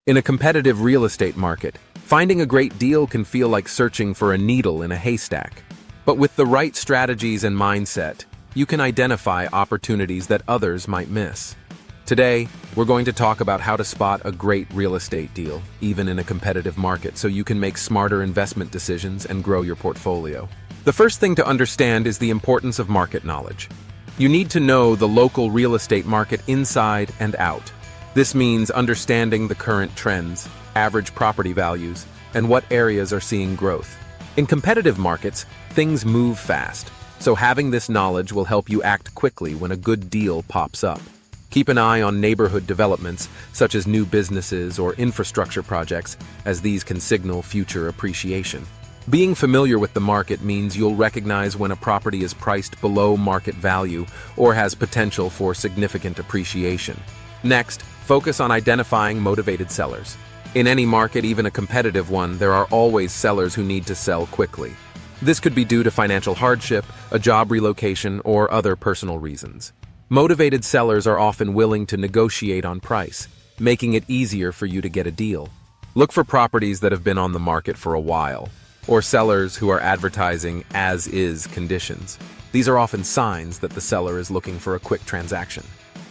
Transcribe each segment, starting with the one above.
In a competitive real estate market, finding a great deal can feel like searching for a needle in a haystack. But with the right strategies and mindset, you can identify opportunities that others might miss. Today, we're going to talk about how to spot a great real estate deal, even in a competitive market, so you can make smarter investment decisions and grow your portfolio. The first thing to understand is the importance of market knowledge. You need to know the local real estate market inside and out. This means understanding the current trends, average property values, and what areas are seeing growth. In competitive markets, things move fast, so having this knowledge will help you act quickly when a good deal pops up. Keep an eye on neighborhood developments, such as new businesses or infrastructure projects, as these can signal future appreciation. Being familiar with the market means you'll recognize when a property is priced below market value or has potential for significant appreciation. Next, focus on identifying motivated sellers. In any market, even a competitive one, there are always sellers who need to sell quickly. This could be due to financial hardship, a job relocation, or other personal reasons. Motivated sellers are often willing to negotiate on price, making it easier for you to get a deal. Look for properties that have been on the market for a while, or sellers who are advertising as-is conditions. These are often signs that the seller is looking for a quick transaction.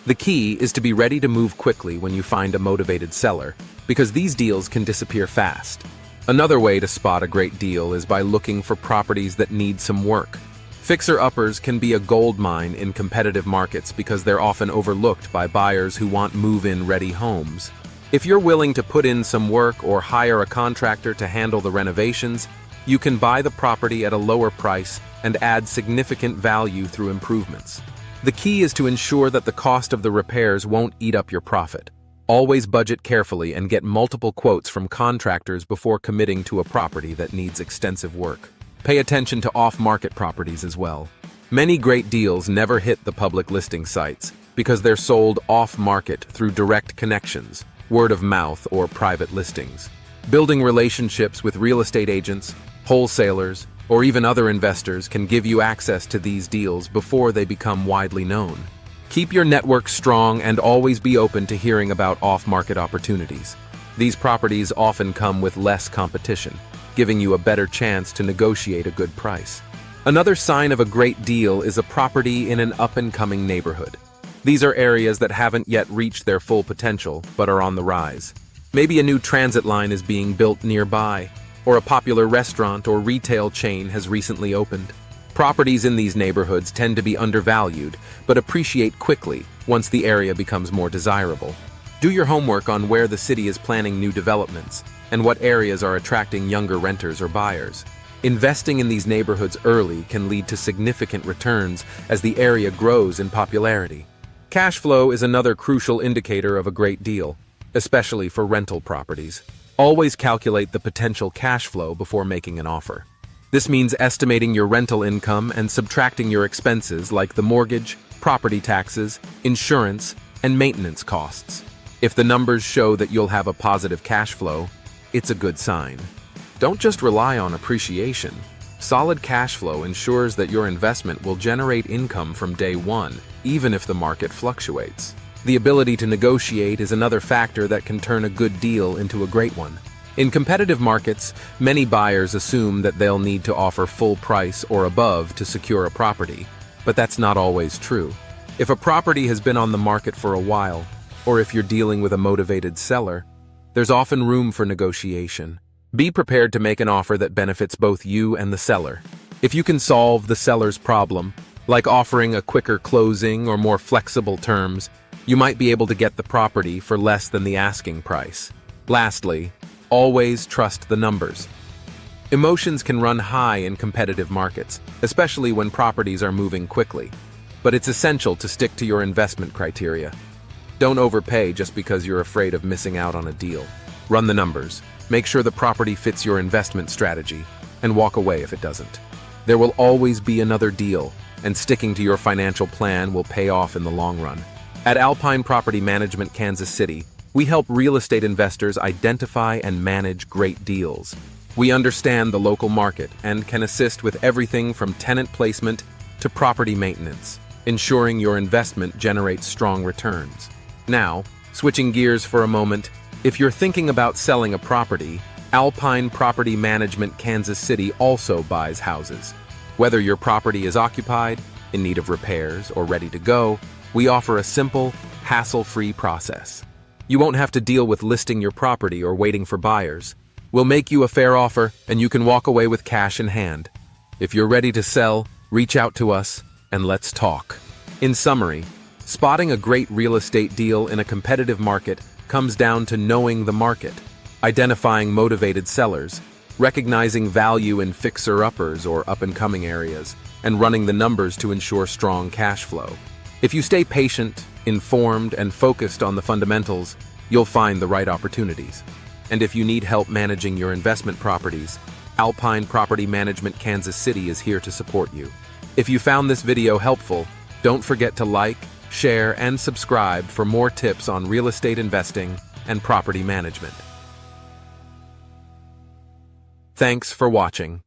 The key is to be ready to move quickly when you find a motivated seller, because these deals can disappear fast. Another way to spot a great deal is by looking for properties that need some work. Fixer-uppers can be a gold mine in competitive markets because they're often overlooked by buyers who want move-in ready homes. If you're willing to put in some work or hire a contractor to handle the renovations, you can buy the property at a lower price and add significant value through improvements. The key is to ensure that the cost of the repairs won't eat up your profit. Always budget carefully and get multiple quotes from contractors before committing to a property that needs extensive work. Pay attention to off-market properties as well. Many great deals never hit the public listing sites because they're sold off-market through direct connections, word of mouth, or private listings. Building relationships with real estate agents, wholesalers, or even other investors can give you access to these deals before they become widely known. Keep your network strong and always be open to hearing about off-market opportunities. These properties often come with less competition, giving you a better chance to negotiate a good price. Another sign of a great deal is a property in an up-and-coming neighborhood. These are areas that haven't yet reached their full potential, but are on the rise. Maybe a new transit line is being built nearby, or a popular restaurant or retail chain has recently opened. Properties in these neighborhoods tend to be undervalued, but appreciate quickly once the area becomes more desirable. Do your homework on where the city is planning new developments and what areas are attracting younger renters or buyers. Investing in these neighborhoods early can lead to significant returns as the area grows in popularity. Cash flow is another crucial indicator of a great deal, especially for rental properties. Always calculate the potential cash flow before making an offer. This means estimating your rental income and subtracting your expenses like the mortgage, property taxes, insurance, and maintenance costs. If the numbers show that you'll have a positive cash flow, it's a good sign. Don't just rely on appreciation. Solid cash flow ensures that your investment will generate income from day one, even if the market fluctuates. The ability to negotiate is another factor that can turn a good deal into a great one. In competitive markets, many buyers assume that they'll need to offer full price or above to secure a property, but that's not always true. If a property has been on the market for a while, or if you're dealing with a motivated seller, there's often room for negotiation. Be prepared to make an offer that benefits both you and the seller. If you can solve the seller's problem, like offering a quicker closing or more flexible terms, you might be able to get the property for less than the asking price. Lastly, always trust the numbers. Emotions can run high in competitive markets, especially when properties are moving quickly. But it's essential to stick to your investment criteria. Don't overpay just because you're afraid of missing out on a deal. Run the numbers, make sure the property fits your investment strategy, and walk away if it doesn't. There will always be another deal, and sticking to your financial plan will pay off in the long run. At Alpine Property Management, Kansas City, we help real estate investors identify and manage great deals. We understand the local market and can assist with everything from tenant placement to property maintenance, ensuring your investment generates strong returns. Now, switching gears for a moment, If you're thinking about selling a property, Alpine Property Management Kansas City also buys houses. Whether your property is occupied, in need of repairs, or ready to go, we offer a simple, hassle-free process. You won't have to deal with listing your property or waiting for buyers. We'll make you a fair offer, and you can walk away with cash in hand. If you're ready to sell, reach out to us, and let's talk. In summary, spotting a great real estate deal in a competitive market comes down to knowing the market, identifying motivated sellers, recognizing value in fixer-uppers or up-and-coming areas, and running the numbers to ensure strong cash flow. If you stay patient, informed, and focused on the fundamentals, you'll find the right opportunities. And if you need help managing your investment properties, Alpine Property Management Kansas City is here to support you. If you found this video helpful, don't forget to like, share, and subscribe for more tips on real estate investing and property management. Thanks for watching.